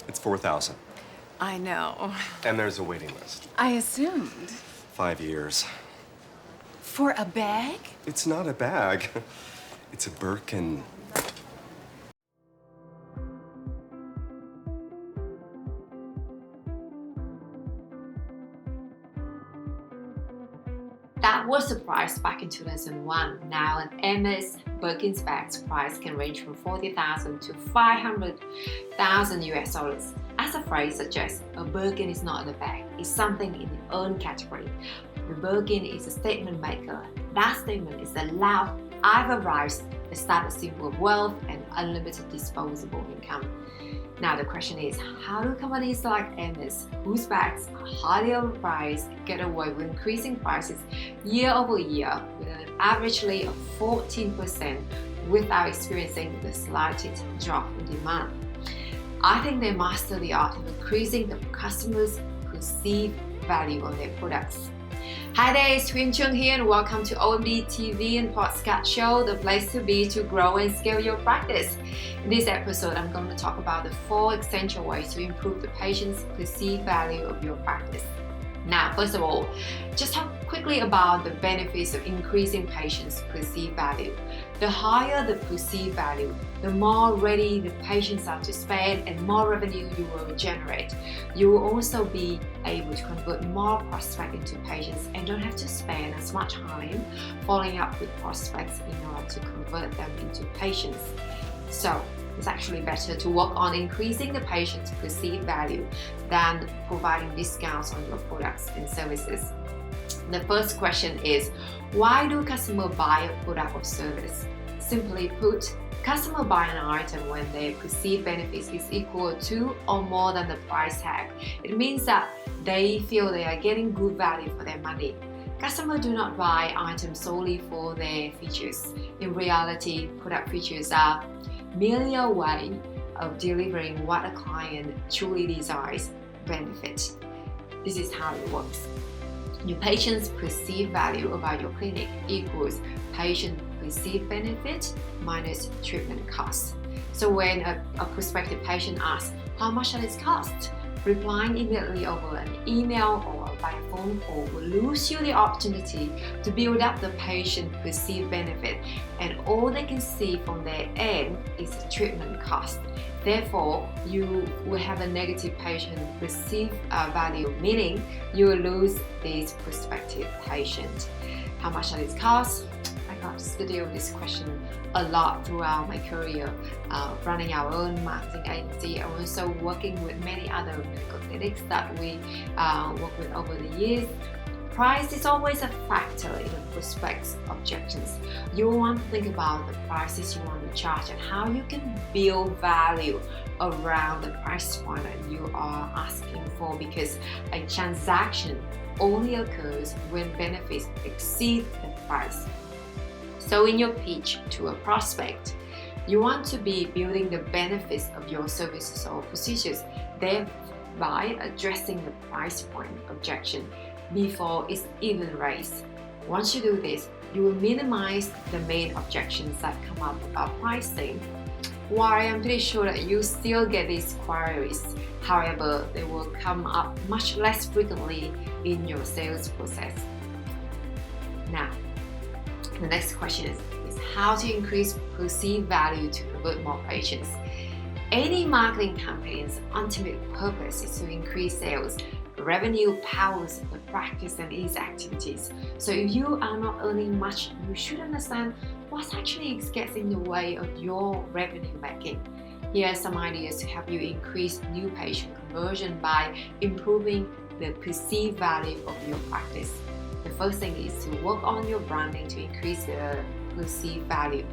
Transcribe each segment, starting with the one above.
It's 4,000. I know. And there's a waiting list. I assumed. 5 years. For a bag? It's not a bag. It's a Birkin. That was the price back in 2001. Now, an Hermes Birkin's bag's price can range from 40,000 to 500,000 US dollars. As the phrase suggests, a Birkin is not a bag, it's something in the own category. The Birkin is a statement maker. That statement is a loud, I've arrived, a status symbol of wealth and unlimited disposable income. Now the question is, how do companies like Hermes, whose bags are highly overpriced, get away with increasing prices year over year with an averagely of 14% without experiencing the slightest drop in demand? I think they master the art of increasing the customers' perceived value on their products. Hi there, it's Twin Chung here and welcome to OMD TV and Podcast Show, the place to be to grow and scale your practice. In this episode, I'm going to talk about the 4 essential ways to improve the patient's perceived value of your practice. Now, first of all, just talk quickly about the benefits of increasing patients' perceived value. The higher the perceived value, the more ready the patients are to spend and more revenue you will generate. You will also be able to convert more prospects into patients and don't have to spend as much time following up with prospects in order to convert them into patients. So, it's actually better to work on increasing the patient's perceived value than providing discounts on your products and services. The first question is, why do customers buy a product or service? Simply put, customers buy an item when their perceived benefits is equal to or more than the price tag. It means that they feel they are getting good value for their money. Customers do not buy items solely for their features. In reality, product features are merely a way of delivering what a client truly desires, benefit. This is how it works. Your patient's perceived value about your clinic equals patient perceived benefit minus treatment cost. So when a prospective patient asks, how much does it cost? Replying immediately over an email or by a phone call will lose you the opportunity to build up the patient perceived benefit, and all they can see from their end is the treatment cost. Therefore, you will have a negative patient perceived value, meaning you will lose this prospective patient. How much does it cost? I got to deal with this question a lot throughout my career, running our own marketing agency and also working with many other medical clinics that we work with over the years. Price is always a factor in a prospect's objections. You want to think about the prices you want to charge and how you can build value around the price point that you are asking for, because a transaction only occurs when benefits exceed the price. So in your pitch to a prospect, you want to be building the benefits of your services or procedures, thereby addressing the price point objection before it's even raised. Once you do this, you will minimize the main objections that come up about pricing. While I'm pretty sure that you still get these queries, however, they will come up much less frequently in your sales process. Now, the next question is how to increase perceived value to convert more patients. Any marketing campaign's ultimate purpose is to increase sales. Revenue powers the practice and its activities. So if you are not earning much, you should understand what actually gets in the way of your revenue making. Here are some ideas to help you increase new patient conversion by improving the perceived value of your practice. The first thing is to work on your branding to increase the perceived value.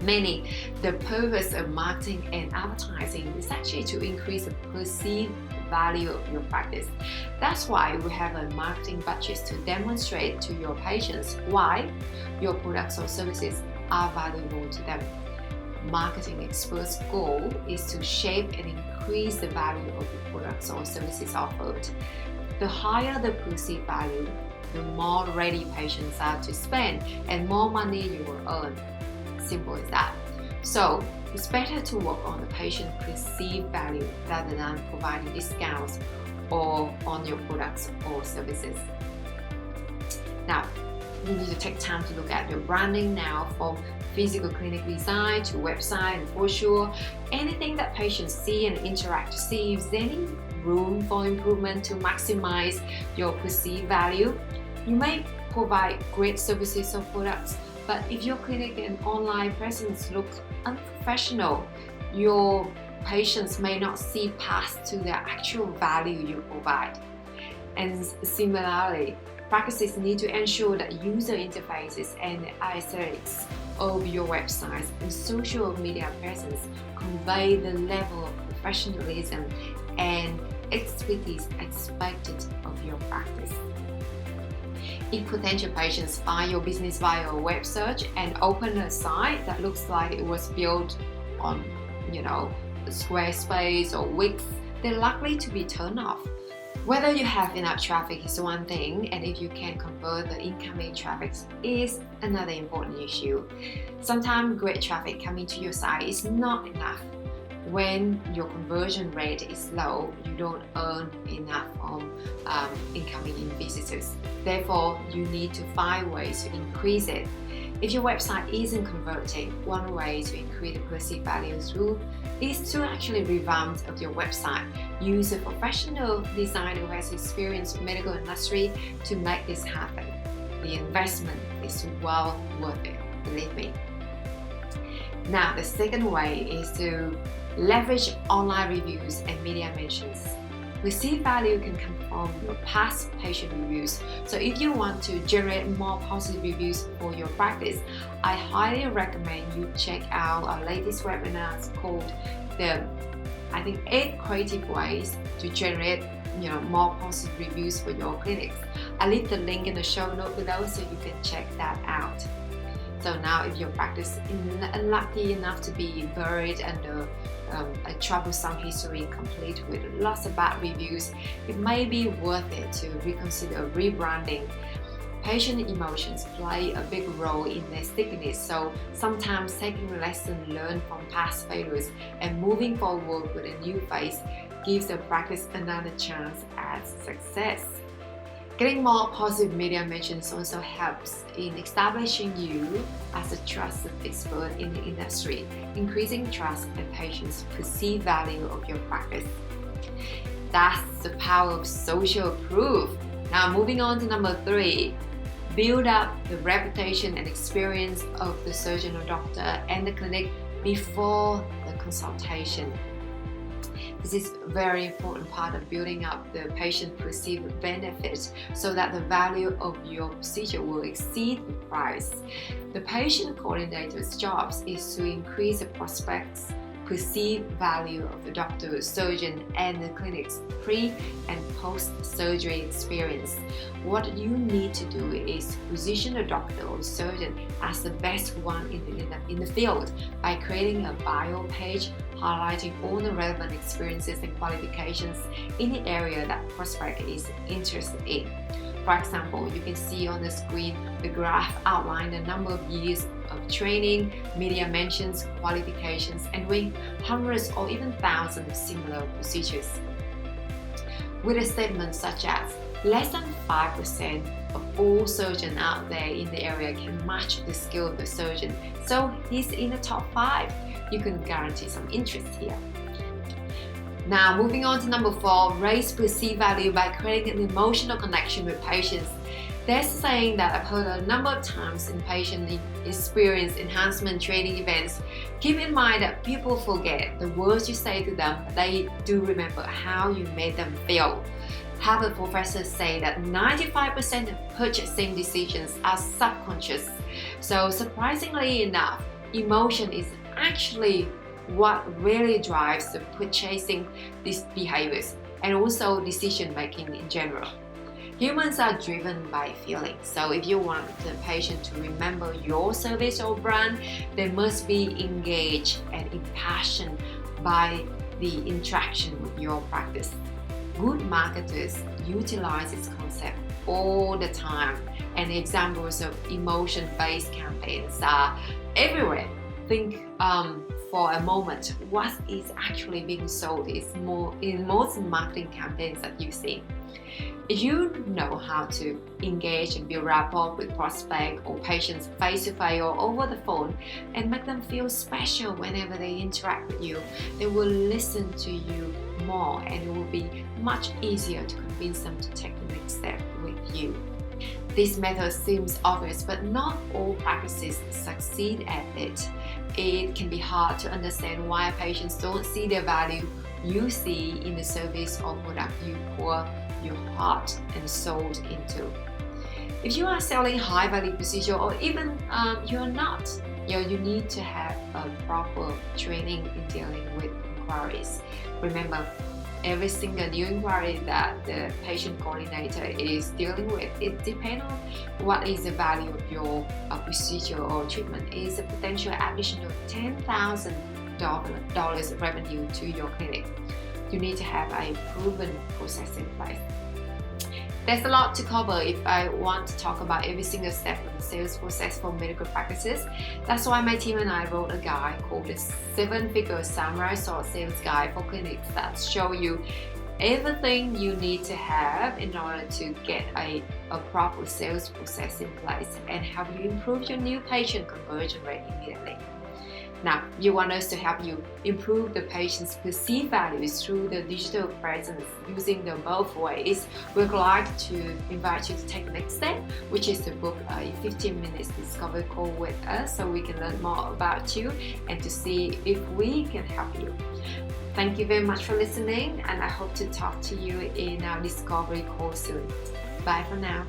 Meaning, the purpose of marketing and advertising is actually to increase the perceived value of your practice. That's why we have a marketing budget to demonstrate to your patients why your products or services are valuable to them. Marketing experts' goal is to shape and increase the value of the products or services offered. The higher the perceived value, the more ready patients are to spend and more money you will earn. Simple as that. So It's better to work on the patient perceived value rather than providing discounts or on your products or services. Now, you need to take time to look at your branding now, from physical clinic design to website and brochure. Anything that patients see and interact to see if there's any room for improvement to maximize your perceived value. You may provide great services or products, but if your clinic and online presence look unprofessional, your patients may not see past to the actual value you provide. And similarly, practices need to ensure that user interfaces and aesthetics of your websites and social media presence convey the level of professionalism and expertise expected of your practice. If potential patients find your business via a web search and open a site that looks like it was built on, Squarespace or Wix, they're likely to be turned off. Whether you have enough traffic is one thing, and if you can convert the incoming traffic is another important issue. Sometimes great traffic coming to your site is not enough. When your conversion rate is low, you don't earn enough on incoming visitors. Therefore, you need to find ways to increase it. If your website isn't converting, one way to increase the perceived value through is to actually revamp of your website. Use a professional designer who has experience in medical industry to make this happen. The investment is well worth it, believe me. Now, the second way is to leverage online reviews and media mentions. Perceived value can come from your past patient reviews. So if you want to generate more positive reviews for your practice, I highly recommend you check out our latest webinars called 8 creative ways to generate more positive reviews for your clinics. I leave the link in the show note below so you can check that out. So now if your practice is unlucky enough to be buried under a troublesome history complete with lots of bad reviews, it may be worth it to reconsider rebranding. Patient emotions play a big role in their stickiness, so sometimes taking a lesson learned from past failures and moving forward with a new face gives the practice another chance at success. Getting more positive media mentions also helps in establishing you as a trusted expert in the industry, increasing trust and patients' perceived value of your practice. That's the power of social proof. Now moving on to number 3, build up the reputation and experience of the surgeon or doctor and the clinic before the consultation. This is a very important part of building up the patient perceived benefit so that the value of your procedure will exceed the price. The patient coordinator's job is to increase the prospect's perceived value of the doctor, surgeon, and the clinic's pre- and post-surgery experience. What you need to do is position the doctor or surgeon as the best one in the field by creating a bio page highlighting all the relevant experiences and qualifications in the area that prospect is interested in. For example, you can see on the screen the graph outline the number of years of training, media mentions, qualifications, and doing hundreds or even thousands of similar procedures. With a statement such as, less than 5% of all surgeons out there in the area can match the skill of the surgeon, so he's in the top 5. You can guarantee some interest here. Now, moving on to number 4, raise perceived value by creating an emotional connection with patients. There's a saying that I've heard a number of times in patient experience enhancement training events. Keep in mind that people forget the words you say to them, but they do remember how you made them feel. Harvard professors say that 95% of purchasing decisions are subconscious. So surprisingly enough, emotion is actually what really drives the purchasing these behaviors and also decision making in general. Humans are driven by feelings, so if you want the patient to remember your service or brand, they must be engaged and impassioned by the interaction with your practice. Good marketers utilize this concept all the time, and examples of emotion-based campaigns are everywhere. Think for a moment, what is actually being sold is more in most marketing campaigns that you see. If you know how to engage and build rapport with prospects or patients face-to-face or over the phone and make them feel special whenever they interact with you, they will listen to you more and it will be much easier to convince them to take the next step with you. This method seems obvious, but not all practices succeed at it. It can be hard to understand why patients don't see the value you see in the service or product you pour your heart and soul into. If you are selling high value procedure or even you're not, you need to have a proper training in dealing with inquiries. Remember, every single new inquiry that the patient coordinator is dealing with, it depends on what is the value of your procedure or treatment. Is a potential additional $10,000 revenue to your clinic. You need to have a proven process in place. There's a lot to cover if I want to talk about every single step of the sales process for medical practices. That's why my team and I wrote a guide called the 7-Figure Samurai Sword Sales Guide for clinics that show you everything you need to have in order to get a proper sales process in place and help you improve your new patient conversion rate immediately. Now, you want us to help you improve the patient's perceived values through the digital presence using the both ways. We'd like to invite you to take the next step, which is to book a 15-minute discovery call with us so we can learn more about you and to see if we can help you. Thank you very much for listening, and I hope to talk to you in our discovery call soon. Bye for now.